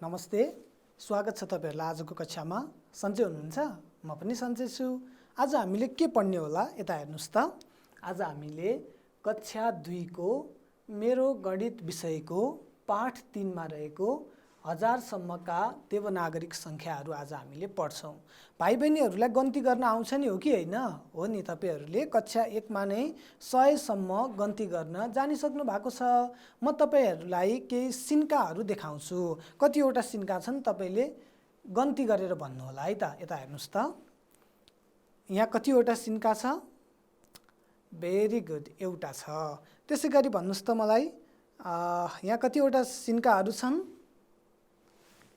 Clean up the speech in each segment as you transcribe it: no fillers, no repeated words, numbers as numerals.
नमस्ते, स्वागत छ तपाईहरुलाई आजको कक्षामा। सन्चै हुनुहुन्छ? म पनि सन्चै छु। आज हामीले के पढ्ने होला यता हेर्नुस् त। आज हामीले कक्षा 2 को मेरो गणित विषयको पाठ 3 मा रहेको 1000 सम्मका देवनागरिक संख्याहरू आज हामीले पढ्छौं। भाइ बहिनीहरूलाई गन्ती गर्न आउँछ नि, हो कि हैन? हो नि, तपाईहरुले कक्षा 1 मा नै 100 सम्म गन्ती गर्न जानिसक्नु भएको छ। म तपाईहरुलाई केही सिन्काहरू देखाउँछु। कतिवटा सिन्का छन् तपाईले गन्ती गरेर भन्नु होला है त। यता हेर्नुस् त। यहाँ कतिवटा सिन्का छ? भेरी गुड, एउटा छ। त्यसैगरी भन्नुस् त मलाई, यहाँ कतिवटा सिन्काहरू छन्?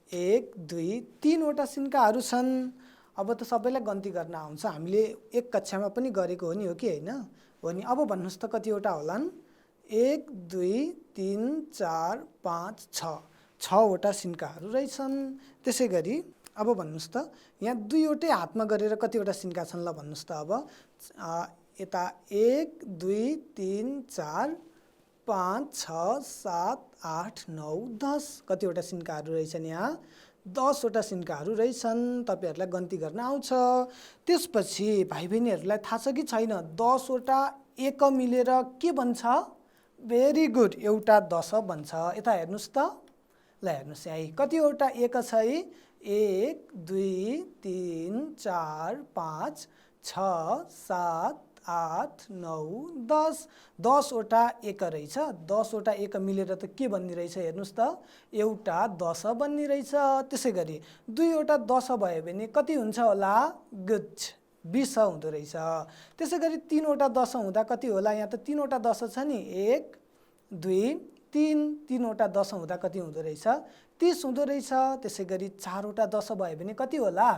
1 2 3 वटा सिन्काहरू छन्। अब त सबैलाई गन्ती गर्न आउँछ। हामीले एक कक्षामा पनि गरेको हो नि, हो कि हैन? हो नि। अब भन्नुस् त कतिवटा होलान्? 1 2 3 4 5 6 6 वटा सिन्काहरू रहेछन्। त्यसैगरी अब भन्नुस् त, यहाँ 2 वटै हातमा गरेर कतिवटा सिन्का छन् ल भन्नुस् त। अब यता 1 2 3 4 5 6 7 8 9 10 कतिवटा सिन्काहरू रहेछन्? यहाँ 10 वटा सिन्काहरू रहेछन्। तपाईहरुलाई गन्ती गर्न आउँछ। त्यसपछि भाइ बहिनीहरूलाई थाहा छ कि छैन 10 वटा एक मिलेर के बन्छ? भेरी गुड, एउटा 10 बन्छ। यता हेर्नुस् त। ल हेर्नुस् यहाँ कतिवटा एक छ है? 1 2 3 4 5 6 7 8 9 10 10 वटा एक रहेछ। 10 वटा एक मिलेर त के बन्ने रहेछ हेर्नुस् त? एउटा 10 बन्ने रहेछ। त्यसैगरी 2 वटा 10 भयो भने कति हुन्छ होला? गुड, 20 हुँदो रहेछ। त्यसैगरी 3 वटा 10 हुँदा कति होला? यहाँ त 3 वटा 10 छ नि। 1 2 3 3 वटा 10 हुँदा कति हुँदो रहेछ? 30 हुँदो रहेछ। त्यसैगरी 4 वटा 10 भयो भने कति होला?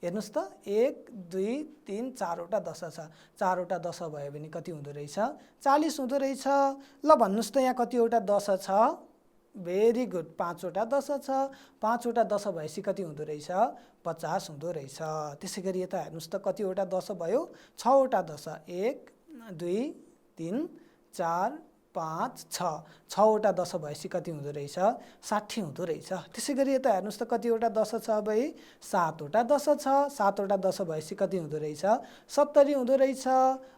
हेर्नुस् त। 1 2 3 4 वटा 10 छ। 4 वटा 10 भयो भने कति हुँदो रहेछ? 40 हुँदो रहेछ। ल भन्नुस् त यहाँ कतिवटा 10 छ? भेरी गुड, 5 वटा 10 छ। 5 वटा 10 भएपछि कति हुँदो रहेछ? 50 हुँदो रहेछ। त्यसैगरी यता हेर्नुस् त कतिवटा 10 भयो? 6 वटा 10। 1 2 3 4 5 6 6 वटा 10 भएपछि कति हुँदो रहेछ? 60 हुँदो रहेछ। त्यसैगरी यता हेर्नुस् त कतिवटा 10 छ? अब 7 वटा 10 छ। 7 वटा 10 भएपछि कति हुँदो रहेछ? 70 हुँदो रहेछ।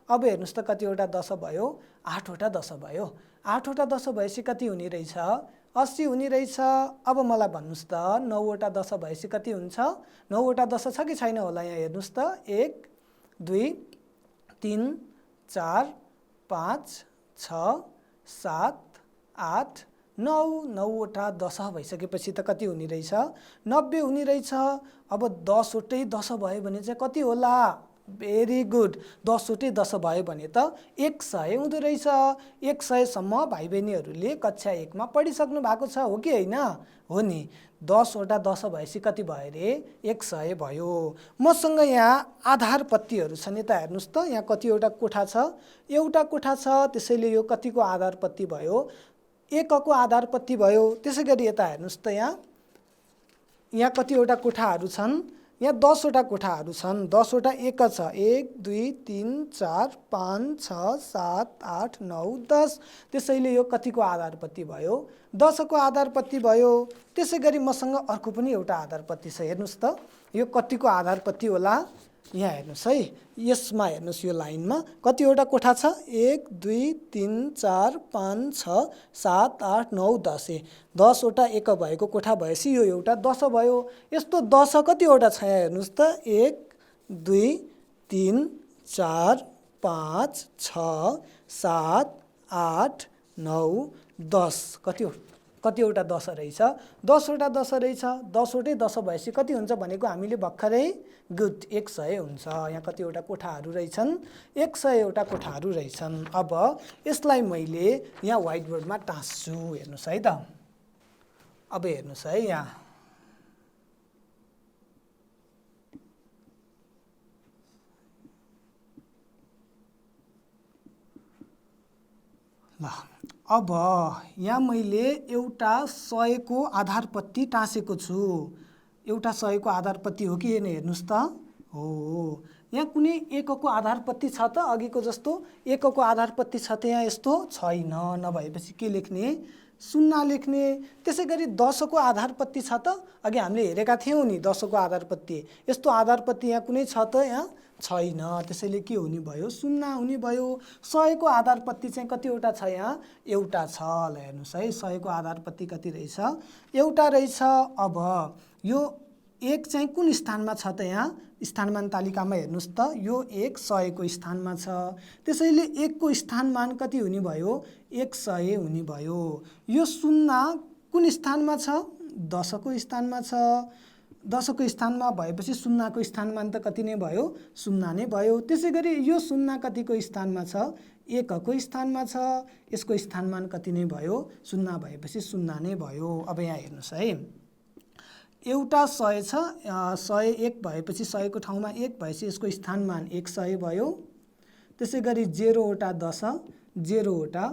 अब हेर्नुस् त कतिवटा 10 भयो? 8 वटा 10 भयो। 8 वटा 10 भएपछि कति हुने रहेछ? 80 हुने रहेछ। अब मलाई भन्नुस् त 9 वटा 10 भएपछि कति हुन्छ? 9 वटा 10 छ कि छैन होला? यहाँ हेर्नुस् त। 1 2 3 4 5 6 7 8 9 9 वटा 10 भइसकेपछि त कति हुने रहेछ? 90 हुने रहेछ। अब 10 वटै 10 भयो भने चाहिँ कति होला? भेरी गुड, 10 वटै 10 भयो भने त 100 हुँदो रहेछ। 100 सम्म भाइ बहिनीहरूले कक्षा 1 मा पढिसक्नु भएको छ, हो कि हैन? हो नि। 10 वटा 10 भएपछि कति भयो रे? 100 भयो। मसँग यहाँ आधार पत्तीहरू छन्। यता हेर्नुस् त। यहाँ कतिवटा कोठा छ? एउटा कोठा छ। त्यसैले यो कतिको आधार पत्ती भयो? 1 को आधार पत्ती भयो। त्यसैगरी यता हेर्नुस् त। यहाँ कतिवटा कोठाहरू छन्? यहाँ 10 वटा कोठाहरू छन्। 10 वटा एक छ। 1 2 3 4 5 6 7 8 9 10। त्यसैले यो कतिको आधार पत्ती भयो? 10 को आधार पत्ती भयो। त्यसैगरी मसँग अर्को पनि एउटा आधार पत्ती छ। हेर्नुस् त। यो कतिको आधार पत्ती होला? यहाँ हेर्नुस् है। यसमा हेर्नुस्, यो लाइनमा कतिवटा कोठा छ? 1 2 3 4 5 6 7 8 9 10। 10 वटा एक भएको कोठा भएपछि यो एउटा 10 भयो। यस्तो 10 कतिवटा छ? यहाँ हेर्नुस् त। 1 2 3 4 5 6 7 8 9 10 कतिवटा 10 रहेछ? 10 वटा 10 रहेछ। 10 वटै 10 भएपछि कति हुन्छ भनेको हामीले भर्खरै? गुड, 100 हुन्छ। यहाँ कतिवटा कोठाहरू रहेछन्? 100 वटा कोठाहरू रहेछन्। अब यसलाई मैले यहाँ व्हाइट बोर्डमा टाँस्छु। हेर्नुस् है त। अब हेर्नुस् है यहाँ। ल अब यहाँ मैले एउटा 100 को आधार पत्ती टाँसेको छु। एउटा 100 को आधार पत्ती हो कि हैन? हेर्नुस् त। हो, यहाँ कुनै 1 को आधार पत्ती छ त? अघिको जस्तो 1 को आधार पत्ती छ त यहाँ? यस्तो छैन। नभएपछि के लेख्ने? शून्य लेख्ने। त्यसै गरी दशको आधारपत्ति छ त, अघि हामीले हेरेका थियौँ नि दशको आधारपत्ति। यस्तो आधारपत्ति यहाँ कुनै छ त? यहाँ छैन, त्यसैले के हुने भयो? शून्य हुने भयो। 100 को आधारपत्ति चाहिँ कतिवटा छ? यहाँ एउटा छ। ल हेर्नुहोस् है, 100 को आधारपत्ति कति रहेछ? एउटा रहेछ। अब यो 1 चाहिँ कुन स्थानमा छ त? यहाँ स्थानमान तालिकामा हेर्नुहोस् त, यो 1 100 को स्थानमा छ। त्यसैले 1 को स्थानमान कति हुने भयो? 100 हुने भयो। यो शून्य कुन स्थानमा छ? 10 को स्थानमा छ। 10 को स्थानमा भएपछि शून्यको स्थानमान त कति नै भयो? शून्य नै भयो। त्यसै गरी यो शून्य कतिको स्थानमा छ? 1 को स्थानमा छ। यसको स्थानमान कति नै भयो? शून्य भएपछि शून्य नै भयो। अब यहाँ हेर्नुहोस् है, एउटा 100 छ, 100 1 भएपछि 100 को ठाउँमा 1 भएपछि यसको स्थानमान 100 भयो। त्यसै गरी 0 वटा 10, 0 वटा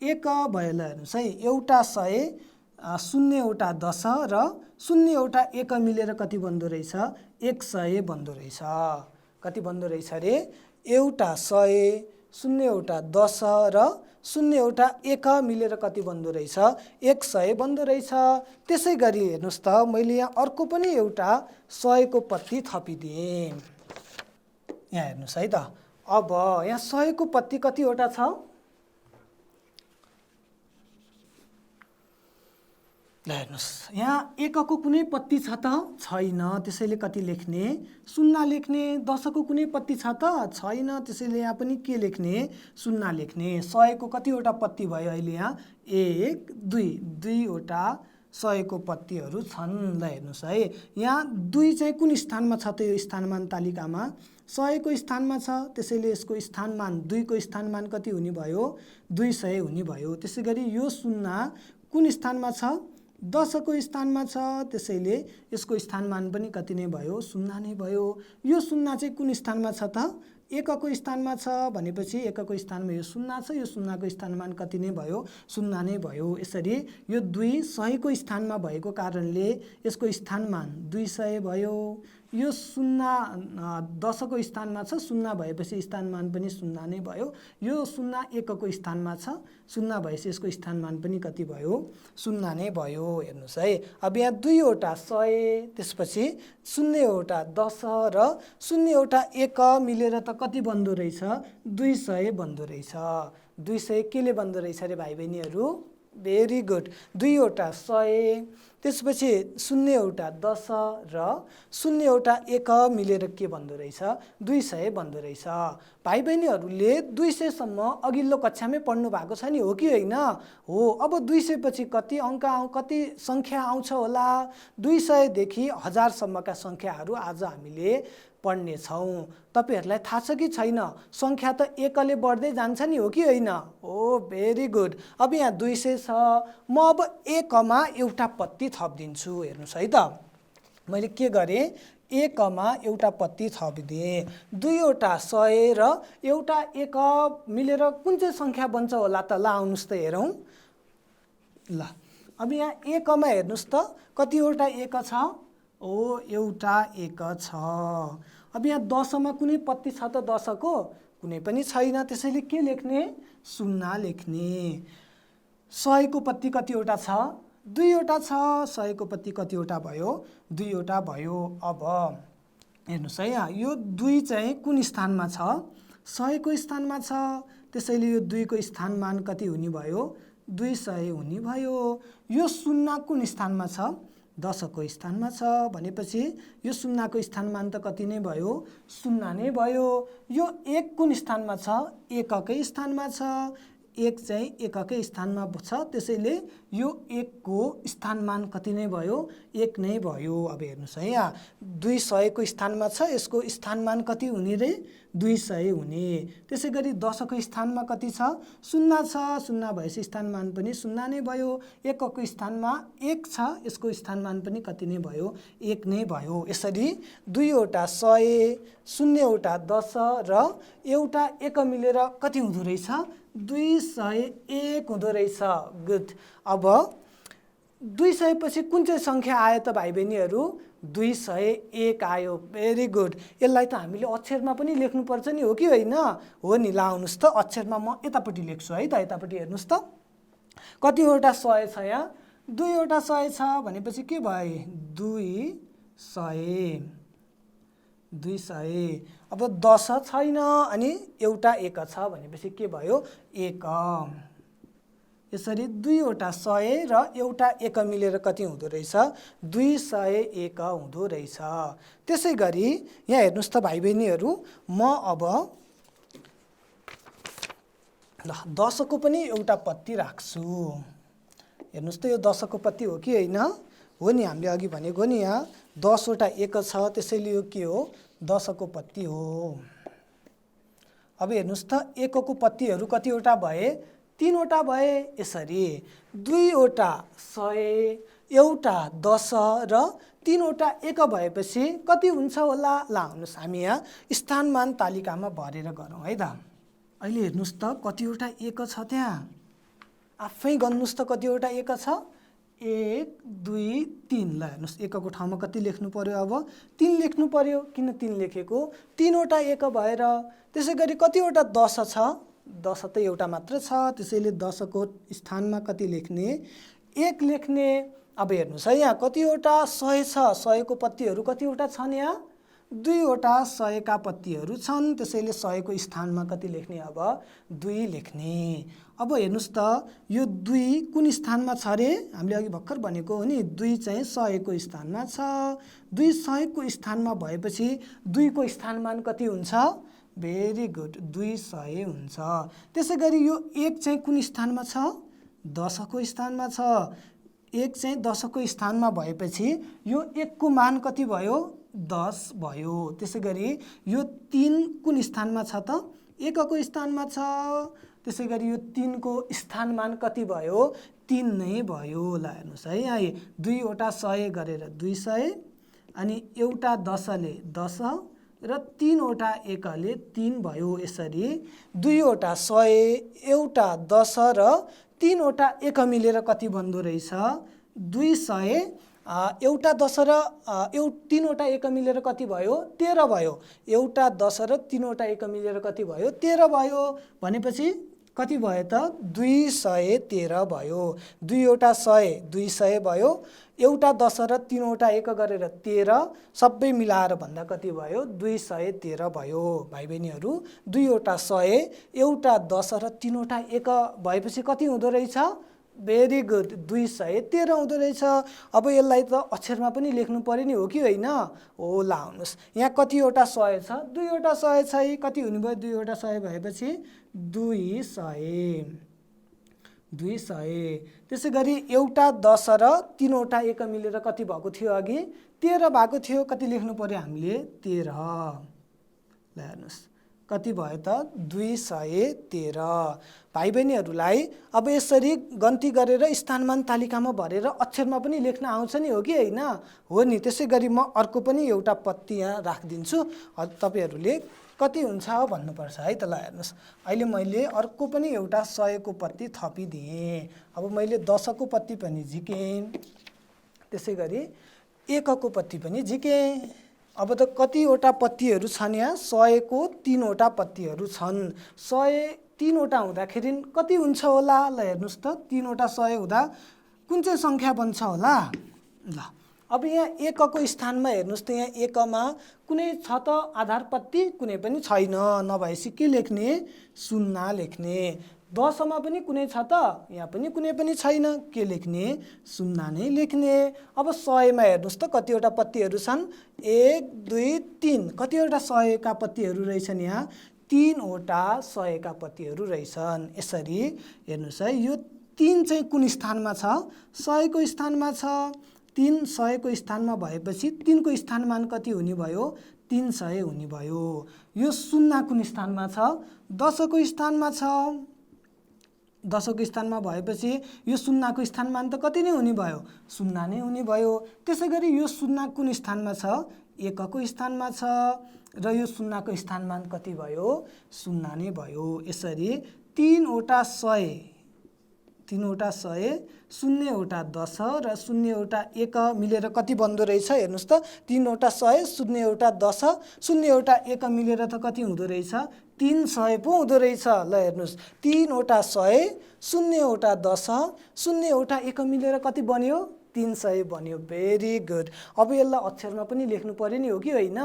1 भयो। ल हेर्नुहोस् है, एउटा 100, 0 वटा 10 र 0 वटा 1 मिलेर कति बन्दो रहेछ? 100 बन्दो रहेछ। कति बन्दो रहेछ रे? एउटा 100, 0 वटा 10 र 0 वटा 1 मिलेर कति बन्दो रहेछ? 100 बन्दो रहेछ। त्यसै गरी हेर्नुहोस् त, मैले यहाँ अर्को पनि एउटा 100 को पत्ती थपिदिएँ। यहाँ हेर्नुहोस् है त, अब यहाँ 100 को पत्ती कतिवटा छ? ल हेर्नुहोस्, यहाँ 1 को कुनै पत्ती छ त? छैन, त्यसैले कति लेख्ने? शून्य लेख्ने। 10 को कुनै पत्ती छ त? छैन, त्यसैले यहाँ पनि के लेख्ने? शून्य लेख्ने। 100 को कतिवटा पत्ती भयो अहिले? यहाँ 1 2 दुईवटा 100 को पत्तीहरू छन्। ल हेर्नुहोस् है, यहाँ 2 चाहिँ कुन स्थानमा छ त? यो स्थानमान तालिकामा 100 को स्थानमा छ। त्यसैले यसको स्थानमान 2 को स्थानमान कति हुने भयो? 200 हुने भयो। त्यसै गरी यो शून्य कुन स्थानमा छ? 10 को स्थानमा छ। त्यसैले यसको स्थानमान पनि कति नै भयो? शून्य नै भयो। यो शून्य चाहिँ कुन स्थानमा छ त? 1 को स्थानमा छ भनेपछि 1 को स्थानमा यो शून्य छ। यो शून्यको स्थानमान कति नै भयो? शून्य नै भयो। यसरी यो 2 100 को स्थानमा भएको कारणले यसको स्थानमान 200 भयो। यो शून्य 10 को स्थानमा छ, शून्य भएपछि स्थानमान पनि शून्य नै भयो। यो शून्य 1 को स्थानमा छ, शून्य भएपछि यसको स्थानमान पनि कति भयो? शून्य नै भयो। हेर्नुहोस् है, अब यहाँ 2 वटा 100, त्यसपछि 0 वटा 10 र 0 वटा 1 मिलेर त कति बन्दो रहेछ? 200 बन्दो रहेछ। 200 केले बन्दो रहेछ रे भाइ बहिनीहरू? Very good. 2 वटा 100, त्यसपछि 0 वटा 10 र 0 वटा 1 मिलेर के बन्दो रहेछ? 200 बन्दो रहेछ। भाइ बहिनीहरूले 200 सम्म अघिल्लो कक्षामै पढ्नु भएको छ नि, हो कि होइन? हो। अब 200 पछि कति अङ्क कति सङ्ख्या आउँछ होला? 200 देखि 1000 सम्मका सङ्ख्याहरू आज हामीले पढ्ने छौँ। तपाईहरूलाई थाहा छ कि छैन? सङ्ख्या त 1 ले बढ्दै जान्छ नि, हो कि होइन? हो, भेरी गुड। अब यहाँ 200 छ, म अब 1 मा एउटा पत्ती थपिदिन्छु। हेर्नुहोस् है त, मैले के गरेँ? 1 मा एउटा पत्ती थपिदिएँ। 2 वटा 100 र एउटा 1 मिलेर कुन चाहिँ सङ्ख्या बन्छ होला त? ल आउनुहोस् त हेरौँ। ल अब यहाँ 1 मा हेर्नुहोस् त, कतिवटा 1 छ? ओ, एउटा 1 छ। अब यहाँ 10 मा कुनै पत्ती छ त? 10 को कुनै पनि छैन, त्यसैले के लेख्ने? शून्य लेख्ने। 100 को पत्ती कतिवटा छ? 2 वटा छ। 100 को पत्ती कतिवटा भयो? 2 वटा भयो। अब हेर्नुहोस् है, यहाँ यो 2 चाहिँ कुन स्थानमा छ? 100 को स्थानमा छ। त्यसैले यो 2 को स्थानमान कति हुने भयो? 200 हुने भयो। यो शून्य कुन स्थानमा छ? 10 को स्थानमा छ भनेपछि यो शून्यको स्थानमान त कति नै भयो? शून्य नै भयो। यो 1 कुन स्थानमा छ? 1 कै स्थानमा छ। 1 चाहिँ 1 कै स्थानमा छ, त्यसैले यो 1 को स्थानमान कति नै भयो? 1 नै भयो। अब हेर्नुहोस् है, यहाँ 200 को स्थानमा छ, यसको स्थानमान कति हुने रे? 200 हुने। त्यसै गरी 10 को स्थानमा कति छ? 0 छ। 0 भएपछि स्थानमान पनि 0 नै भयो। 1 को स्थानमा 1 छ, यसको स्थानमान पनि कति नै भयो? 1 नै भयो। यसरी 2 वटा 100, 0 वटा 10 र एउटा 1 मिलेर कति हुँदो रहेछ? 201 हुँदो रहेछ। गुड। अब 200 पछि कुन चाहिँ सङ्ख्या आयो त भाइ बहिनीहरू? 201 आयो। Very good. यसलाई त हामीले अक्षरमा पनि लेख्नुपर्छ नि, हो कि होइन? हो नि। ल आउनुहोस् त, अक्षरमा म यतापट्टि लेख्छु है त। यतापट्टि हेर्नुहोस् त, कतिवटा 100 छ यहाँ? 2वटा 100 छ भनेपछि के भयो? 200। 200। अब 10 छैन अनि एउटा 1 छ भनेपछि के भयो? 1। यसरी 2वटा 100 र एउटा 1 मिलेर कति हुँदो रहेछ? 201 हुँदो रहेछ। त्यसै गरी यहाँ हेर्नुहोस् त भाइ बहिनीहरू, म अब ल 10 को पनि एउटा पत्ती राख्छु। हेर्नुहोस् त यो 10 को पत्ती हो कि होइन? हो नि, हामीले अघि भनेको नि यहाँ 10वटा 1 छ, त्यसैले यो के हो? 10 को पत्ती हो। अब हेर्नुहोस् त 1 को पत्तीहरू कतिवटा भए? 3वटा भए। यसरी 2वटा 100, एउटा 10 र 3वटा 1 भएपछि कति हुन्छ होला? ल हेर्नुहोस्, हामी यहाँ स्थानमान तालिकामा भरेर गरौँ है त। अहिले हेर्नुहोस् त कतिवटा 1 छ त्यहाँ? आफै गन्नुहोस् त कतिवटा 1 छ? 1 2 3। ल हेर्नुहोस् 1 को ठाउँमा कति लेख्नु पर्यो? अब 3 लेख्नु पर्यो। किन 3 लेखेको? 3वटा 1 भएर। त्यसै गरी कतिवटा 10 छ? 10 त एउटा मात्र छ, त्यसैले 10 को स्थानमा कति लेख्ने? 1 लेख्ने। अब हेर्नुहोस् है, यहाँ कतिवटा 100 छ? 100 को पत्तीहरू कतिवटा छन् यहाँ? 2वटा 100 का पत्तीहरू छन्, त्यसैले 100 को स्थानमा कति लेख्ने? अब 2 लेख्ने। अब हेर्नुहोस् त यो 2 कुन स्थानमा छ रे? हामीले अघि भर्खर भनेको हो नि, 2 चाहिँ 100 को स्थानमा छ। 2 100 को स्थानमा भएपछि 2 को स्थानमान कति हुन्छ? भेरी गुड, 200 हुन्छ। त्यसै गरी यो 1 चाहिँ कुन स्थानमा छ? 10 को स्थानमा छ। 1 चाहिँ 10 को स्थानमा भएपछि यो 1 को मान कति भयो? 10 भयो। त्यसै गरी यो 3 कुन स्थानमा छ त? 1 को स्थानमा छ। त्यसै गरी यो 3 को स्थानमान कति भयो? 3 नै भयो। ल हेर्नुहोस् है, यहाँ 2वटा 100 गरेर 200 अनि एउटा 10 ले 10 र 3वटा 1 ले 3 भयो। यसरी 2वटा 100, एउटा 10 र 3वटा 1 मिलेर कति बन्दो रहेछ? 200। एउटा 10 र 3वटा 1 मिलेर कति भयो? 13 भयो। एउटा 10 र 3वटा 1 मिलेर कति भयो? 13 भयो। भनेपछि कति भयो त? 213 भयो। 2वटा 100 200 भयो। एउटा 10 र 3वटा 1 गरेर 13, सबै मिलाएर भन्दा कति भयो? 213 भयो। भाइ बहिनीहरू, 2वटा 100, एउटा 10 र 3वटा 1 भएपछि कति हुँदो रहेछ? भेरी गुड, 213 हुँदो रहेछ। अब यसलाई त अक्षरमा पनि लेख्नु पर्यो नि, हो कि होइन? हो। ल आउनुहोस्, यहाँ कतिवटा 100 छ? 2वटा 100 छ। कति हुने भयो? 2वटा 100 भएपछि 200। 200। त्यसै गरी एउटा 10 र 3वटा 1 मिलेर कति भएको थियो अघि? 13 भएको थियो। कति लेख्नु पर्यो हामीले? 13। ल हेर्नुहोस् कति भयो त? 213। भाइ बहिनीहरूलाई अब यसरी गन्ती गरेर स्थानमान तालिकामा भरेर अक्षरमा पनि लेख्न आउँछ नि, हो कि होइन? हो नि। त्यसै गरी म अर्को पनि एउटा पत्ती यहाँ राखिदिन्छु, तपाईँहरूले कति हुन्छ भन्नुपर्छ है त। ल हेर्नुहोस्, अहिले मैले अर्को पनि एउटा 100 को पत्ती थपिदिएँ। अब मैले 10 को पत्ती पनि झिकेँ, त्यसै गरी 1 को पत्ती पनि झिकेँ। अब त कतिवटा पत्तीहरू छन् यहाँ? 100 को 3वटा पत्तीहरू छन्। 100 3वटा हुँदाखेरि कति हुन्छ होला? ल हेर्नुहोस् त, 3वटा 100 हुँदा कुन चाहिँ सङ्ख्या बन्छ होला? ल अब यहाँ 1 को स्थानमा हेर्नुहोस् त, यहाँ 1 मा कुनै छ त आधार पत्ती? कुनै पनि छैन। नभएपछि के लेख्ने? 0 लेख्ने। 10 मा पनि कुनै छ त? यहाँ पनि कुनै पनि छैन। के लेख्ने? 0 नै लेख्ने। अब 100 मा हेर्नुहोस् त कतिवटा पत्तीहरू छन्? 1 2 3। कतिवटा 100 का पत्तीहरू रहेछन् यहाँ? 3वटा 100 का पत्तीहरू रहेछन्। यसरी हेर्नुहोस् है, यो 3 चाहिँ कुन स्थानमा छ? 100 को स्थानमा छ। 3 100 को स्थानमा भएपछि 3 को स्थानमान कति हुने भयो? 300 हुने भयो। यो 0 कुन स्थानमा छ? 10 को स्थानमा छ। 10 को स्थानमा भएपछि यो 0 को स्थानमान त कति नै हुने भयो? 0 नै हुने भयो। त्यसै गरी यो 0 कुन स्थानमा छ? 1 को स्थानमा छ र यो 0 को स्थानमान कति भयो? 0 नै भयो। यसरी 3वटा 100, 3वटा 100, 0वटा 10 र 0वटा 1 मिलेर कति बन्दो रहेछ? हेर्नुहोस् त, 3वटा 100, 0वटा 10, 0वटा 1 मिलेर त कति हुँदो रहेछ? 300 पो हुँदो रहेछ। ल हेर्नुहोस्, 3 वटा 100, 0 वटा 10, 0 वटा 1 मिलेर कति बन्यो? 300 बन्यो। Very good. अब यसलाई अक्षरमा पनि लेख्नु पर्यो नि, हो कि होइन?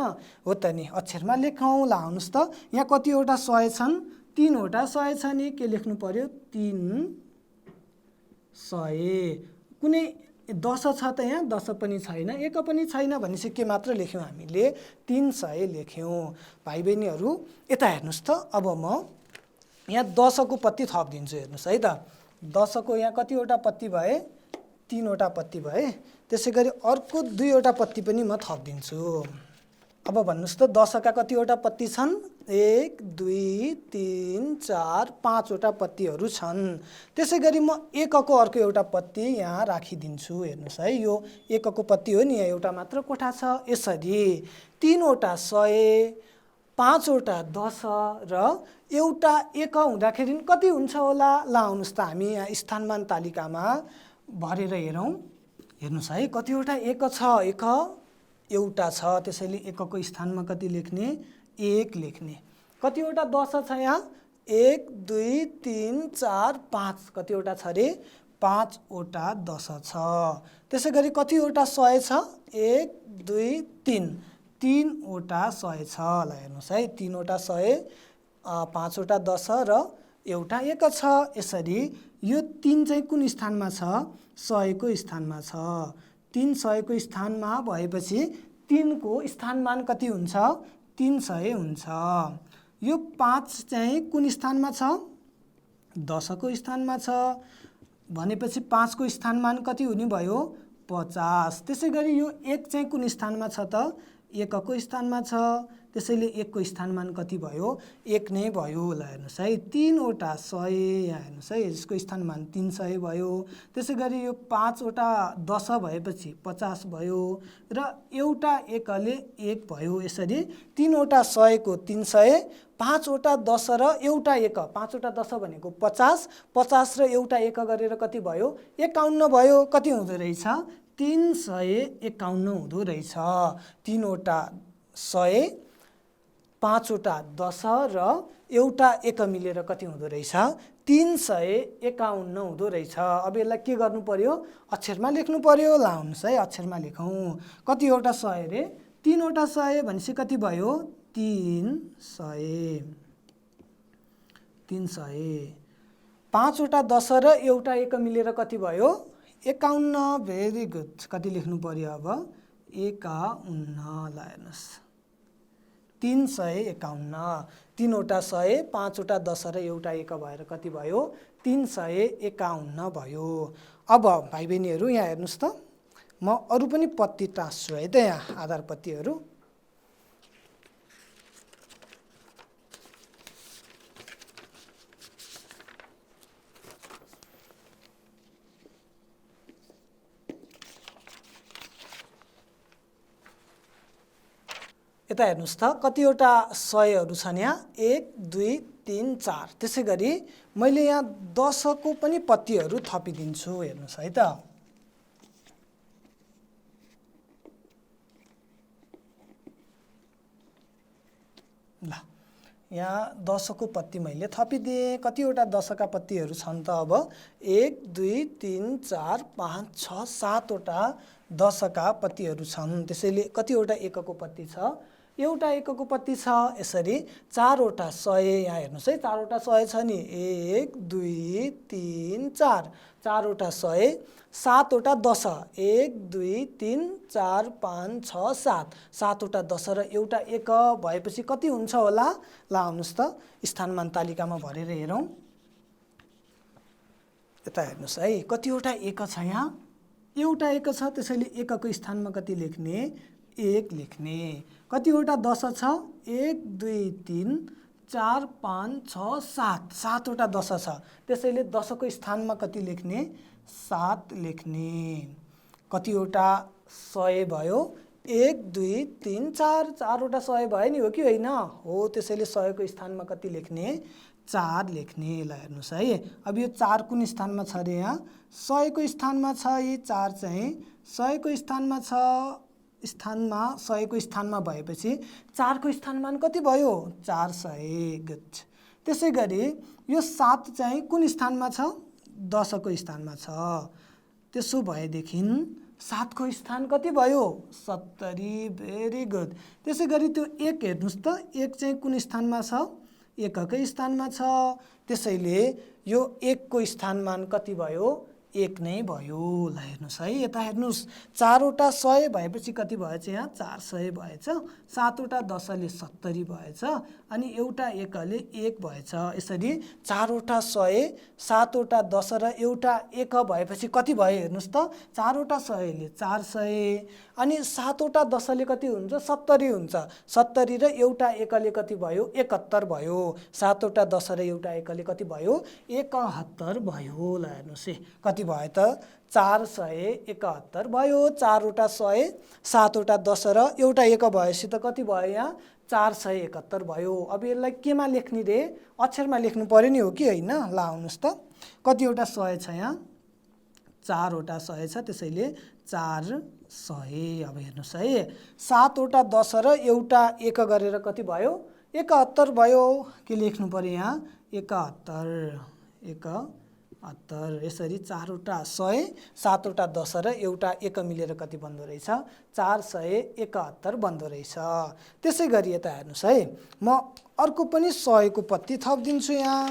हो त नि, अक्षरमा लेखौँ। ल आउनुहोस् त, यहाँ कतिवटा 100 छन्? 3 वटा 100 छ नि, के लेख्नु पर्यो? 300। कुनै 10 छ त यहाँ? 10 पनि छैन, 1 पनि छैन भनेपछि के मात्र लेख्यौँ हामीले? 300 लेख्यौँ। भाइ बहिनीहरू यता हेर्नुहोस् त, अब म यहाँ 10 को पत्ती थपिदिन्छु। हेर्नुहोस् है त, 10 को यहाँ कतिवटा पत्ती भए? 3 वटा पत्ती भए। त्यसै गरी अर्को 2 वटा पत्ती पनि म थपिदिन्छु। अब भन्नुहोस् त 10 का कतिवटा पत्ती छन्? 1 2 3 4 5 वटा पत्तीहरू छन्। त्यसै गरी म 1 को अर्को एउटा पत्ती यहाँ राखिदिन्छु। हेर्नुहोस् है, यो 1 को पत्ती हो नि, यहाँ एउटा मात्र कोठा छ। यसरी 3 वटा 100, 5 वटा 10 र एउटा 1 हुँदाखेरि कति हुन्छ होला? ल आउनुहोस् त, हामी यहाँ स्थानमान तालिकामा भरेर हेरौँ। हेर्नुहोस् है, कतिवटा 1 छ? 1 एउटा छ, त्यसैले 1 को स्थानमा कति लेख्ने? 1 लेख्ने। कतिवटा 10 छ यहाँ? 1 2 3 4 5। कतिवटा छ रे? 5 वटा 10 छ। त्यसै गरी कतिवटा 100 छ? 1 2 3, 3 वटा 100 छ। ल हेर्नुहोस् है, 3 वटा 100, 5 वटा 10 र एउटा 1 छ। यसरी यो 3 चाहिँ कुन स्थानमा छ? 100 को स्थानमा छ। 3 100 को स्थानमा भएपछि 3 को स्थानमान कति हुन्छ? 300 हुन्छ। यो 5 चाहिँ कुन स्थानमा छ? 10 को स्थानमा छ भनेपछि 5 को स्थानमान कति हुने भयो? 50। त्यसै गरी यो 1 चाहिँ कुन स्थानमा छ त? 1 को स्थानमा छ, त्यसैले 1 को स्थानमान कति भयो? 1 नै भयो। ल हेर्नुहोस् है, 3 वटा 100, यहाँ हेर्नुहोस् है, यसको स्थानमान 300 भयो। त्यसै गरी यो 5 वटा 10 भएपछि 50 भयो र एउटा 1 ले 1 भयो। यसरी 3 वटा 100 को 300, 5 वटा 10 र एउटा 1, 5 वटा 10 भनेको 50, 50 र एउटा 1 गरेर कति भयो? 51 भयो। कति हुँदो रहेछ? 351 हुँदो रहेछ। 3 वटा 100, 5 वटा 10 र एउटा 1 मिलेर कति हुँदो रहेछ? 351 हुँदो रहेछ। अब यसलाई के गर्नु पर्यो? अक्षरमा लेख्नु पर्यो। ल आउनुहोस् है, अक्षरमा लेखौँ। कतिवटा 100 रे? 3 वटा 100 भनेपछि कति भयो? 300। 5 वटा 10 र एउटा 1 मिलेर कति भयो? 51। Very good. कति लेख्नु पर्यो अब? 51। ल हेर्नुहोस्, 351। 3 वटा 100, 5 वटा 10 र एउटा 1 भएर कति भयो? 351 भयो। अब भाइ बहिनीहरू यहाँ हेर्नुहोस् त, म अरू पनि पत्ती टाँस्छु है त, यहाँ आधार पत्तीहरू। यता हेर्नुहोस् त, कतिवटा 100हरू छन् यहाँ? 1 2 3 4। त्यसै गरी मैले यहाँ 10 को पनि पत्तीहरू थपिदिन्छु। हेर्नुहोस् है त, ल यहाँ 10 को पत्ती मैले थपिदिएँ। कतिवटा 10 का पत्तीहरू छन् त? अब 1 2 3 4 5 6 7 वटा 10 का पत्तीहरू छन्। त्यसैले कतिवटा 1 को पत्ती छ? एउटा 1 को पत्ती छ। यसरी 4 वटा 100, यहाँ हेर्नुहोस् है, 4 वटा 100 छ नि, 1 2 3 4, 4 वटा 100, 7 वटा 10, 1 2 3 4 5 6 7, 7 वटा 10 र एउटा 1 भएपछि कति हुन्छ होला? ल आउनुहोस् त, स्थानमान तालिकामा भरेर हेरौँ। यता हेर्नुहोस् है, कतिवटा 1 छ यहाँ? एउटा 1 छ, त्यसैले 1 को स्थानमा कति लेख्ने? 1 लेख्ने। कतिवटा 10 छ? 1 2 3 4 5 6 7, 7 वटा 10 छ, त्यसैले 10 को स्थानमा कति लेख्ने? 7 लेख्ने। कतिवटा 100 भयो? 1 2 3 4, 4 वटा 100 भयो नि, हो कि होइन? हो, त्यसैले 100 को स्थानमा कति लेख्ने? 4 लेख्ने। ल हेर्नुहोस् है, अब यो 4 कुन स्थानमा छ रे? यहाँ 100 को स्थानमा छ। यी 4 चाहिँ 100 को स्थानमा छ। स्थानमा 100 को स्थानमा भएपछि 4 को स्थानमान कति भयो 400 गुड। त्यसै गरी यो 7 चाहिँ कुन स्थानमा छ 10 को स्थानमा छ। त्यसो भएदेखि 7 को स्थान कति भयो 70 भेरी गुड। त्यसै गरी त्यो 1 हेर्नुस् त 1 चाहिँ कुन स्थानमा छ 1 कै स्थानमा छ। त्यसैले यो 1 को स्थानमान कति भयो 1 नै भयो। ल हेर्नुस् है यता हेर्नुस् 4 वटा 100 भएपछि कति भएछ यहाँ 400 भएछ। 7 वटा 10 ले 70 भएछ अनि एउटा 1 ले 1 भएछ। यसरी 4 वटा 100 7 वटा 10 र एउटा 1 भएपछि कति भयो हेर्नुस् त 4 वटा 100 ले 400 अनि 7 वटा 10 ले कति हुन्छ 70 हुन्छ। 70 र एउटा 1 ले कति भयो 71 भयो। 7 वटा 10 र एउटा 1 ले कति भयो 71 भयो। ल हेर्नुस् है कति भयो त 471 भयो। 4 वटा 100 7 वटा 10 र एउटा 1 भएपछि त कति भयो यहाँ 471 भयो। अब यसलाई केमा लेख्ने रे अक्षरमा लेख्नु पर्यो नि हो कि होइन। ल आउनुहोस् त कतिवटा 100 छ यहाँ 4 वटा 100 छ त्यसैले 400। अब हेर्नुहोस् है 7 वटा 10 र एउटा 1 गरेर कति भयो 71 भयो। के लेख्नु पर्यो यहाँ 71 यसरी 4 वटा 100 7 वटा 10 र एउटा 1 मिलेर कति बन्दो रहेछ 471 बन्दो रहेछ। त्यसै गरी यता हेर्नुस् है म अर्को पनि 100 को पत्ती थपिदिन्छु यहाँ।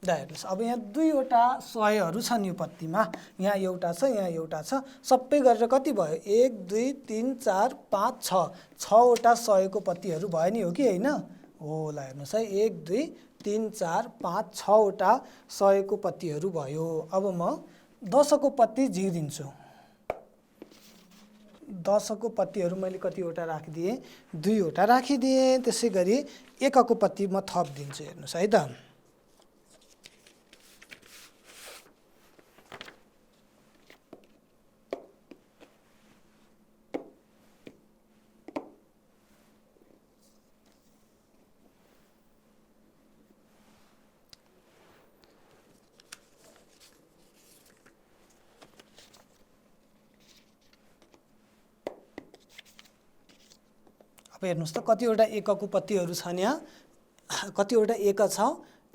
ल हेर्नुस् अब यहाँ दुईवटा 100हरू छन् यो पत्तीमा। यहाँ एउटा छ यहाँ एउटा छ सबै गरेर कति भयो 1 2 3 4 5 6 6वटा 100 को पत्तीहरू भयो नि हो कि होइन हो। ल हेर्नुस् है 1 2 3 4 5 6वटा 100 को पत्तीहरू भयो। अब म 10 को पत्ती झिकिदिन्छु। 10 को पत्तीहरू मैले कतिवटा राखिदिएँ 2वटा राखिदिएँ। त्यसै गरी 1 को पत्ती म थपिदिन्छु हेर्नुस् है त। अब हेर्नुस् त कतिवटा 1 को पत्तीहरू छन् यहाँ कतिवटा 1 छ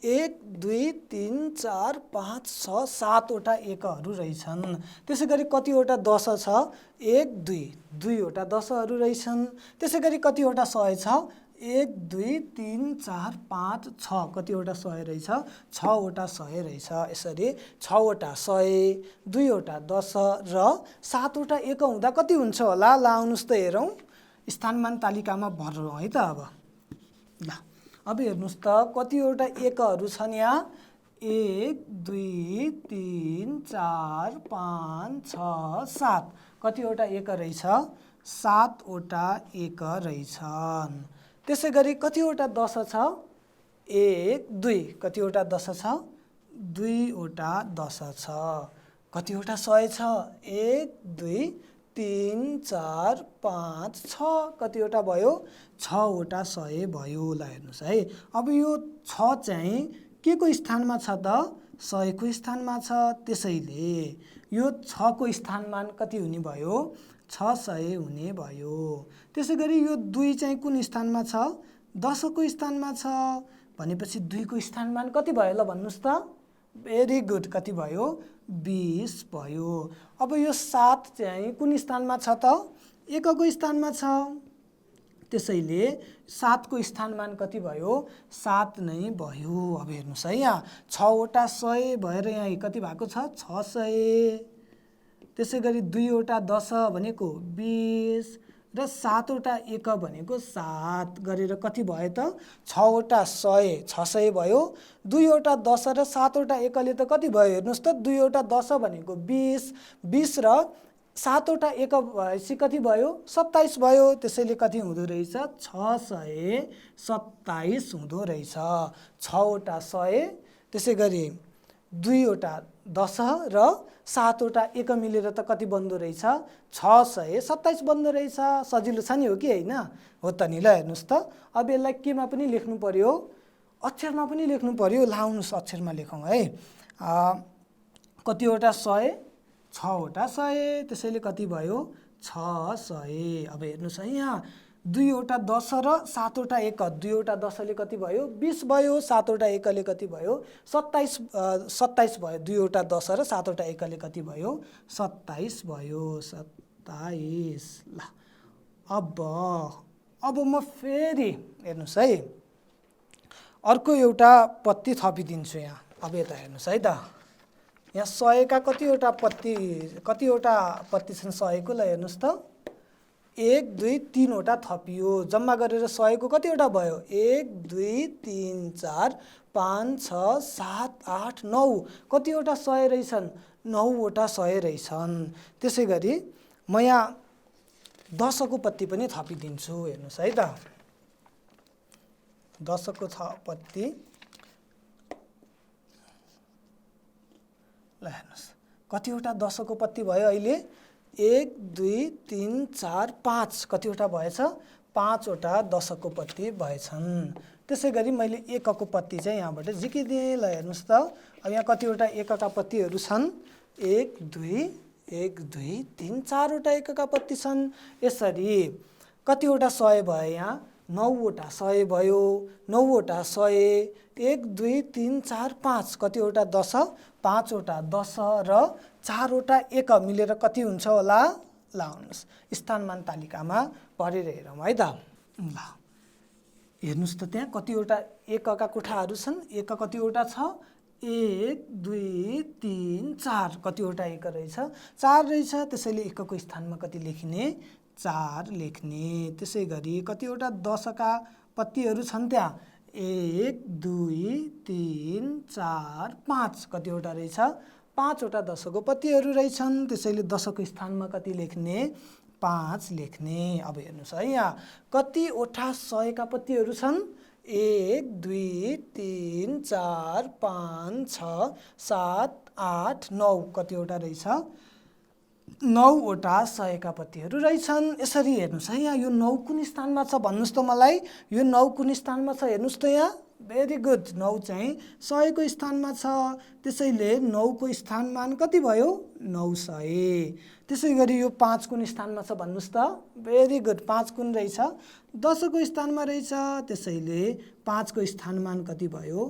1 2 3 4 5 6 7वटा 1हरू रहेछन्। त्यसै गरी कतिवटा 10 छ 1 2 2वटा 10हरू रहेछन्। त्यसै गरी कतिवटा 100 छ 1 2 3 4 5 6 कतिवटा 100 रहेछ 6वटा 100 रहेछ। यसरी 6वटा 100 2वटा 10 र 7वटा 1 हुँदा कति हुन्छ होला। ल आउनुहोस् त हेरौँ स्थानमान तालिकामा भरौँ है त। अब ल अब हेर्नुस् त कतिवटा 1हरू छन् यहाँ 1 2 3 4 5 6 7 कतिवटा 1 रहेछ 7वटा 1 रहेछन्। त्यसै गरी कतिवटा 10 छ 1 2 कतिवटा 10 छ 2वटा 10 छ। कतिवटा 100 छ 1 2 3 4 5 6 कतिवटा भयो 6वटा 100 भयो। ल हेर्नुस् है अब यो 6 चाहिँ के को स्थानमा छ त 100 को स्थानमा छ। त्यसैले यो 6 को स्थानमान कति हुने भयो 600 हुने भयो। त्यसै गरी यो 2 चाहिँ कुन स्थानमा छ 10 को स्थानमा छ भनेपछि 2 को स्थानमान कति भयो ल भन्नुस् त भेरी गुड कति भयो 20 भयो। अब यो 7 चाहिँ कुन स्थानमा छ त 1 को स्थानमा छ। त्यसैले 7 को स्थानमान कति भयो 7 नै भयो। अब हेर्नुस् है यहाँ 6वटा 100 भएर यहाँ कति भएको छ 600। त्यसै गरी 2वटा 10 भनेको 20 र 7वटा 1 भनेको 7 गरेर कति भयो त 6वटा 100 600 भयो। 2वटा 10 र 7वटा 1 ले त कति भयो हेर्नुस् त 2वटा 10 भनेको 20 20 र 7वटा 1 भएपछि कति भयो 27 भयो। त्यसैले कति हुँदो रहेछ 627 हुँदो रहेछ। 6वटा 100 त्यसै गरी 2वटा 10 र 7वटा 1 मिलेर त कति बन्दो रहेछ 627 बन्दो रहेछ। सजिलो छ नि हो कि होइन हो त नि। ल हेर्नुस् त अब यसलाई केमा पनि लेख्नु पर्यो अक्षरमा पनि लेख्नु पर्यो। लाउनुस् अक्षरमा लेखौँ है। कतिवटा 100 6वटा 100, त्यसैले कति भयो 600। अब हेर्नुहोस् है यहाँ 2वटा 10 र 7वटा 1, 2वटा 10ले कति भयो 20 भयो, 7वटा 1ले कति भयो 27 भयो, 2वटा 10 र 7वटा 1ले कति भयो 27 भयो, 27। ल अब म फेरि हेर्नुहोस् है अर्को एउटा पत्ती थपिदिन्छु यहाँ। अब यता हेर्नुहोस् है त, यहाँ 100 का कतिवटा पत्ती छन् 100 को, ल हेर्नुहोस् त 1 2 3वटा थपियो, जम्मा गरेर 100 को कतिवटा भयो 1 2 3 4 5 6 7 8 9, कतिवटा 100 रहेछन् 9वटा 100 रहेछन्। त्यसै गरी म यहाँ 10 को पत्ती पनि थपिदिन्छु। हेर्नुहोस् है त 10 को पत्ती, ल हेर्नुहोस् कतिवटा 10 को पत्ती भयो अहिले 1 2 3 4 5, कतिवटा भएछ 5वटा 10 को पत्ती भएछन्। त्यसै गरी मैले 1 को पत्ती चाहिँ यहाँबाट झिकिदिएँ। ल हेर्नुहोस् त अब यहाँ कतिवटा 1 का पत्तीहरू छन् 1 2 3 4वटा 1 का पत्ती छन्। यसरी कतिवटा 100 भयो यहाँ 9वटा 100 भयो, 9वटा 100, 1 2 3 4 5, कतिवटा 10 5वटा 10 र 4वटा 1 मिलेर कति हुन्छ होला, ल आउनुहोस् स्थानमान तालिकामा पढेर हेरौँ है त। ल हेर्नुहोस् त त्यहाँ कतिवटा 1 का कोठाहरू छन्, 1 कतिवटा छ 1 2 3 4, कतिवटा 1 रहेछ 4 रहेछ, त्यसैले 1 को स्थानमा कति लेखिने 4 लेख्ने। त्यसै गरी कतिवटा 10 का पत्तीहरू छन् त्यहाँ 1 2 3 4 5, कतिवटा रहेछ 5वटा 10 को पत्तीहरू रहेछन्, त्यसैले 10 को स्थानमा कति लेख्ने 5 लेख्ने। अब हेर्नुहोस् है यहाँ कतिवटा 100 का पत्तीहरू छन् 1 2 3 4 5 6 7 8 9, कतिवटा रहेछ 9वटा 100 का पत्तीहरू रहेछन्। यसरी हेर्नुहोस् है यहाँ यो 9 कुन स्थानमा छ भन्नुहोस् त मलाई, यो 9 कुन स्थानमा छ हेर्नुहोस् त यहाँ, भेरी गुड 9 चाहिँ 100 को स्थानमा छ, त्यसैले 9 को स्थानमान कति भयो 900। त्यसै गरी यो 5 कुन स्थानमा छ भन्नुहोस् त, भेरी गुड 5 कुन रहेछ 10 को स्थानमा रहेछ, त्यसैले 5 को स्थानमान कति भयो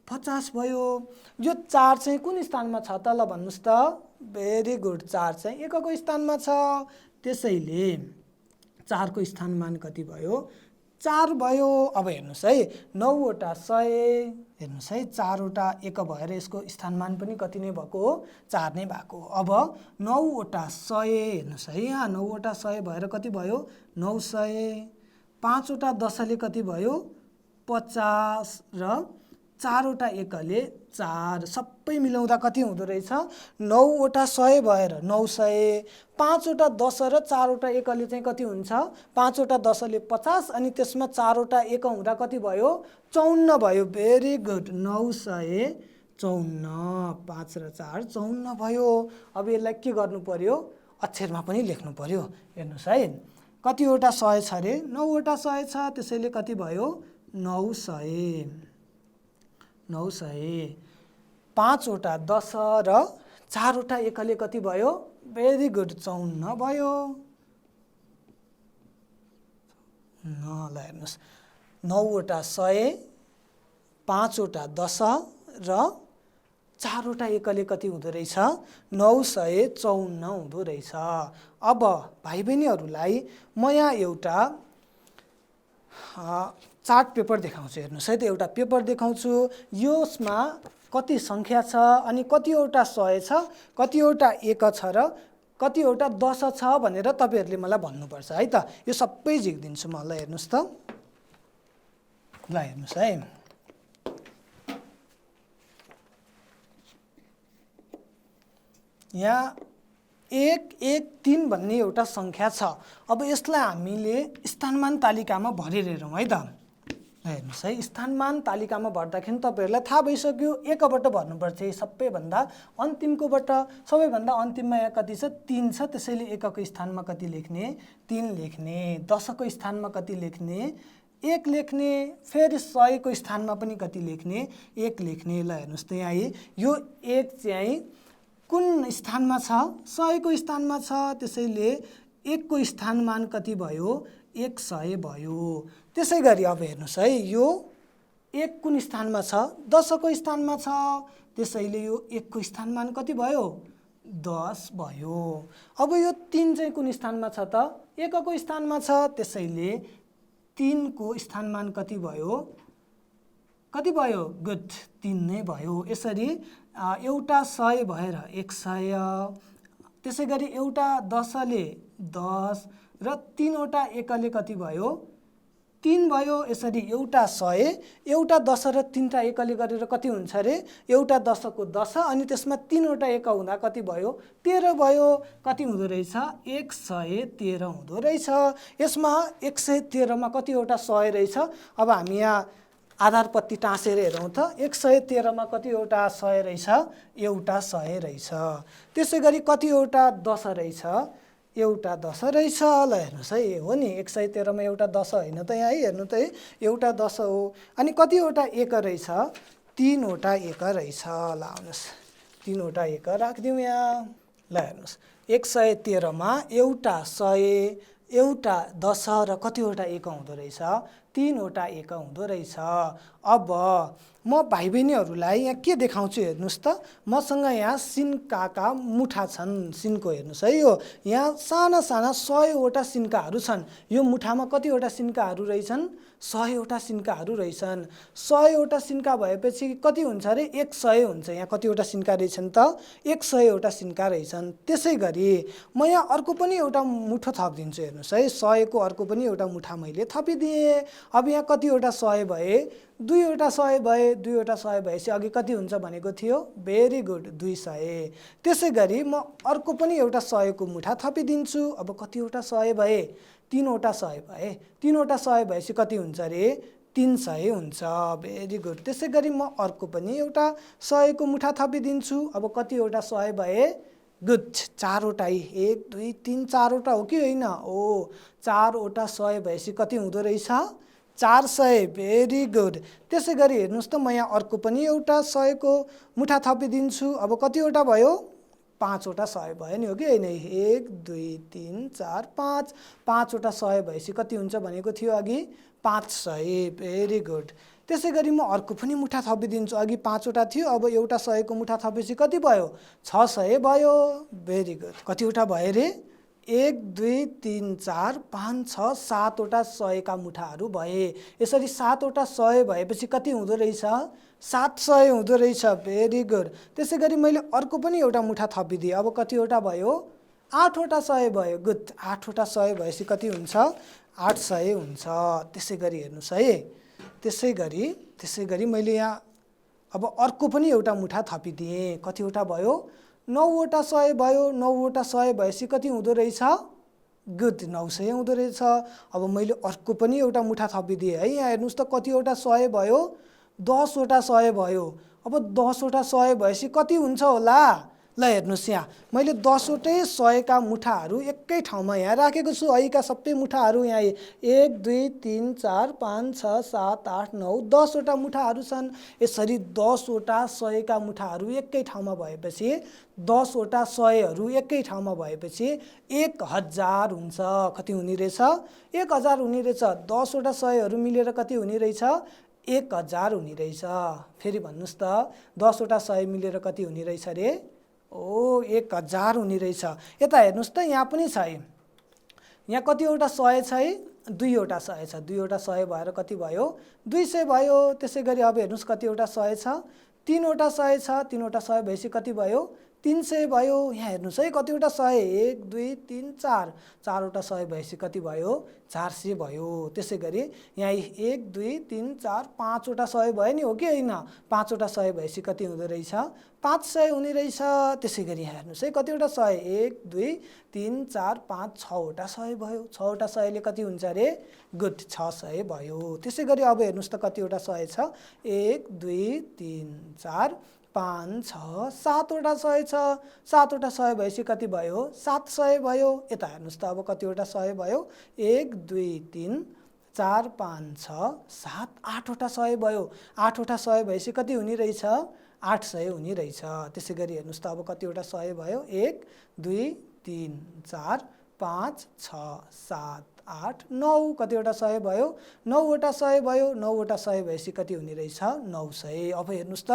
50 भयो। यो 4 चाहिँ कुन स्थानमा छ त ल भन्नुहोस् त, भेरी गुड 4 चाहिँ 1 को स्थानमा छ, त्यसैले 4 को स्थानमान कति भयो 4 भयो। अब हेर्नुहोस् है 9वटा 100, हेर्नुहोस् है 4वटा 1 भएर यसको स्थानमान पनि कति नै भएको हो 4 नै भएको। अब 9वटा 100, हेर्नुहोस् है यहाँ 9वटा 100 भएर कति भयो 900, 5वटा 10ले कति भयो 50 र 4वटा 1ले 4, सबै मिलाउँदा कति हुँदो रहेछ 9वटा 100 भएर 900, 5वटा 10 र 4वटा 1ले चाहिँ कति हुन्छ 5वटा 10ले 50 अनि त्यसमा 4वटा 1 हुँदा कति भयो 54 भयो, भेरी गुड 954, 5 र 4 54 भयो। अब यसलाई के गर्नु पर्यो अक्षरमा पनि लेख्नु पर्यो। हेर्नुहोस् है कतिवटा 100 छ अरे 9वटा 100 छ, त्यसैले कति भयो 900, 5वटा 10 र 4वटा 1ले कति भयो भेरी गुड 54 भयो। ल हेर्नुहोस् 9वटा 100, 5वटा 10 र 4वटा 1ले कति हुँदो रहेछ 954 हुँदो रहेछ। अब भाइ बहिनीहरूलाई म यहाँ एउटा चार्ट पेपर देखाउँछु। हेर्नुहोस् है त एउटा पेपर देखाउँछु, यसमा कति सङ्ख्या छ अनि कतिवटा 100 छ, कतिवटा 1 छ र कतिवटा 10 छ भनेर तपाईहरुले मलाई भन्नुपर्छ है त। यो सबै झिक्दिन्छु म। ल हेर्नुहोस् त, ल हेर्नुहोस् है, यहाँ 1 1 3 भन्ने एउटा सङ्ख्या छ। अब यसलाई हामीले स्थानमान तालिकामा भरेर हेरौँ है त। हेर्नुहोस् है, स्थानमान तालिकामा भर्दाखेरि तपाईहरुलाई थाहा भइसक्यो 1 बाट भर्नुपर्छ, सबैभन्दा अन्तिमकोबाट। सबैभन्दा अन्तिममा यहाँ कति छ 3 छ, त्यसैले 1 को स्थानमा कति लेख्ने 3 लेख्ने, 10 को स्थानमा कति लेख्ने 1 लेख्ने, फेरि 100 को स्थानमा पनि कति लेख्ने 1 लेख्ने। ल हेर्नुहोस् त यहाँ यो 1 चाहिँ कुन स्थानमा छ? 100 को स्थानमा छ, त्यसैले 1 को स्थानमान कति भयो? 100 भयो। त्यसै गरी अब हेर्नुहोस् है, यो 1 कुन स्थानमा छ? 10 को स्थानमा छ, त्यसैले यो 1 को स्थानमान कति भयो? 10 भयो। अब यो 3 चाहिँ कुन स्थानमा छ त? 1 को स्थानमा छ, त्यसैले 3 को स्थानमान कति भयो? कति भयो? गुड, 3 नै भयो। यसरी एउटा 100 भएर 100, त्यसै गरी एउटा 10 ले 10 र 3 वटा 1 ले कति भयो? 3 भयो। यसरी एउटा 100, एउटा 10 र 3 टा 1 ले गरेर कति हुन्छ रे? एउटा 10 को 10 अनि त्यसमा 3 वटा 1 हुँदा कति भयो? 13 भयो। कति हुँदो रहेछ? 113 हुँदो रहेछ। यसमा 113 मा कतिवटा 100 रहेछ? अब हामी यहाँ आधार पत्ती टाँसेर हेरौँ त, 113 मा कतिवटा 100 रहेछ? एउटा 100 रहेछ। त्यसै गरी कतिवटा 10 रहेछ? एउटा 10 रहेछ। ल हेर्नुहोस् है, हो नि, 113 मा एउटा 10 होइन त यहाँ है, हेर्नु त है, एउटा 10 हो। अनि कतिवटा 1 रहेछ? 3 वटा 1 रहेछ। ल आउनुहोस्, 3 वटा 1 राखिदिउँ यहाँ। ल हेर्नुहोस्, 113 मा एउटा 100, एउटा 10 र कतिवटा 1 हुँदो रहेछ? 3 वटा 1 हुँदो रहेछ। अब म भाइ बहिनीहरूलाई यहाँ के देखाउँछु हेर्नुहोस् त, मसँग यहाँ सिन्काका मुठा छन्। सिन्को हेर्नुहोस् है, यो यहाँ साना साना 100 वटा सिन्काहरू छन्। यो मुठामा कतिवटा सिन्काहरू रहेछन्? 100 वटा सिन्काहरू रहेछन्। 100 वटा सिन्का भएपछि कति हुन्छ अरे? 100 हुन्छ। यहाँ कतिवटा सिन्का रहेछन् त? 100 वटा सिन्का रहेछन्। त्यसै गरी म यहाँ अर्को पनि एउटा मुठो थपिदिन्छु हेर्नुहोस् है, 100 को अर्को पनि एउटा मुठा मैले थपिदिएँ। अब यहाँ कतिवटा 100 भए? 2 वटा 100 भए। 2 वटा 100 भएपछि अघि कति हुन्छ भनेको थियो? Very good, 200। त्यसै गरी म अर्को पनि एउटा 100 को मुठा थपिदिन्छु। अब कतिवटा 100 भए? 3 वटा 100 भए। 3 वटा 100 भएपछि कति हुन्छ रे? 300 हुन्छ। Very good. त्यसै गरी म अर्को पनि एउटा 100 को मुठा थपिदिन्छु। अब कतिवटा 100 भए? गुड, 4 वटा। 1 2 3 4 वटा हो कि होइन? ओ, 4 वटा 100 भएपछि कति हुँदो रहेछ? 400। Very good. त्यसै गरी हेर्नुहोस् त, म यहाँ अर्को पनि एउटा 100 को मुठा थपिदिन्छु। अब कतिवटा भयो? 5 वटा 100 भयो नि, हो कि होइन? 1 2 3 4 5। 5 वटा 100 भएपछि कति हुन्छ भनेको थियो अघि? 500। Very good. त्यसै गरी म अर्को पनि मुठा थपिदिन्छु। अघि 5 वटा थियो, अब एउटा 100 को मुठा थपेपछि कति भयो? 600 भयो। Very good. कतिवटा भयो रे? 1 2 3 4 5 6 7 वटा 100 का मुठाहरू भए। यसरी 7 वटा 100 भएपछि कति हुँदो रहेछ? 700 हुँदो रहेछ। Very good. त्यसै गरी मैले अर्को पनि एउटा मुठा थपिदिएँ। अब कतिवटा भयो? 8 वटा 100 भयो। गुड, 8 वटा 100 भएपछि कति हुन्छ? 800 हुन्छ। त्यसै गरी हेर्नुहोस् है, त्यसै गरी मैले यहाँ अब अर्को पनि एउटा मुठा थपिदिएँ। कतिवटा भयो? 9 वटा 100 भयो। 9 वटा 100 भएपछि कति हुँदो रहेछ? गुड, 900 हुँदो रहेछ। अब मैले अर्को पनि एउटा मुठा थपिदिएँ है। यहाँ हेर्नुहोस् त, कतिवटा 100 भयो? 10 वटा 100 भयो। अब 10 वटा 100 भएपछि कति हुन्छ होला? ल हेर्नुहोस्, यहाँ मैले 10 वटै 100 का मुठाहरू एकै ठाउँमा यहाँ राखेको छु। अहिका सबै मुठाहरू यहाँ 1 2 3 4 5 6 7 8 9 10 वटा मुठाहरू छन्। यसरी 10 वटा 100 का मुठाहरू एकै ठाउँमा भएपछि, 10 वटा 100हरू एकै ठाउँमा भएपछि 1000 हुन्छ। कति हुने रहेछ? 1000 हुने रहेछ। 10 वटा 100हरू मिलेर कति हुने रहेछ? 1000 हुने रहेछ। फेरि भन्नुहोस् त, 10 वटा 100 मिलेर कति हुने रहेछ रे? ओ, 1000 हुने रहेछ। यता हेर्नुहोस् त, यहाँ पनि छ है। यहाँ कतिवटा 100 छ है? 2 वटा 100 छ। 2 वटा 100 भएर कति भयो? 200 भयो। त्यसै गरी अब हेर्नुहोस् कतिवटा 100 छ? 3 वटा 100 छ। 3 वटा 100 भएपछि कति भयो? 300 भयो। यहाँ हेर्नुहोस् है, कतिवटा 100? 1 2 3 4। 4 वटा 100 भएपछि कति भयो? 400 भयो। त्यसै गरी यहाँ 1 2 3 4 5 वटा 100 भयो नि, हो कि होइन? 5 वटा 100 भएपछि कति हुँदो रहेछ? 500 हुने रहेछ। त्यसै गरी यहाँ हेर्नुहोस् है, कतिवटा 100? 1 2 3 4 5 6 वटा 100 भयो। 6 वटा 100ले कति हुन्छ अरे? गुड, 600 भयो। त्यसै गरी अब हेर्नुहोस् त, कतिवटा 100 छ? 1 2 3 4 5 6 7 वटा 100 छ। 7 वटा 100 भएपछि कति भयो? 700 भयो। यता हेर्नुहोस् त, अब कतिवटा 100 भयो? 1 2 3 4 5 6 7 8 वटा 100 भयो। 8 वटा 100 भएपछि कति हुने रहेछ? 800 हुने रहेछ। त्यसै गरी हेर्नुहोस् त अब कतिवटा 100 भयो 1 2 3 4 5 6 7 8 9 कतिवटा 100 भयो 9वटा 100 भयो 9वटा 100 भएपछि कति हुने रहेछ 900। अब हेर्नुहोस् त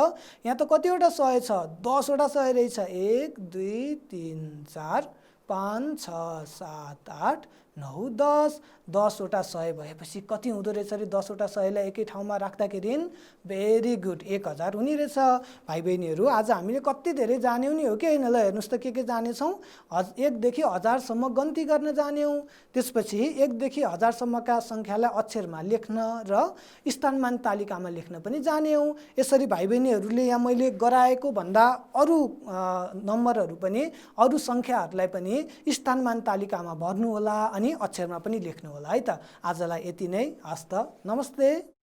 यहाँ त कतिवटा 100 छ 10वटा 100 रहेछ 1 2 3 4 5 6 7 8 9 10 10वटा 100 भएपछि कति हुँदो रहेछ अरे 10वटा 100लाई एकै ठाउँमा राख्दाखेरि भेरी गुड 1000 हुने रहेछ। भाइ बहिनीहरू आज हामीले कति धेरै जान्यौँ नि हो कि होइन। ल हेर्नुहोस् त के जानेछौँ 1 देखि 1000 सम्म गन्ती गर्न जान्यौँ। त्यसपछि 1 देखि 1000 सम्मका सङ्ख्यालाई अक्षरमा लेख्न र स्थानमान तालिकामा लेख्न पनि जान्यौँ। यसरी भाइ बहिनीहरूले यहाँ मैले गराएको भन्दा अरू नम्बरहरू पनि अरू सङ्ख्याहरूलाई पनि स्थानमान तालिकामा भर्नु होला अनि अक्षरमा पनि लेख्नु होला है त। आजलाई यति नै। हस्त नमस्ते।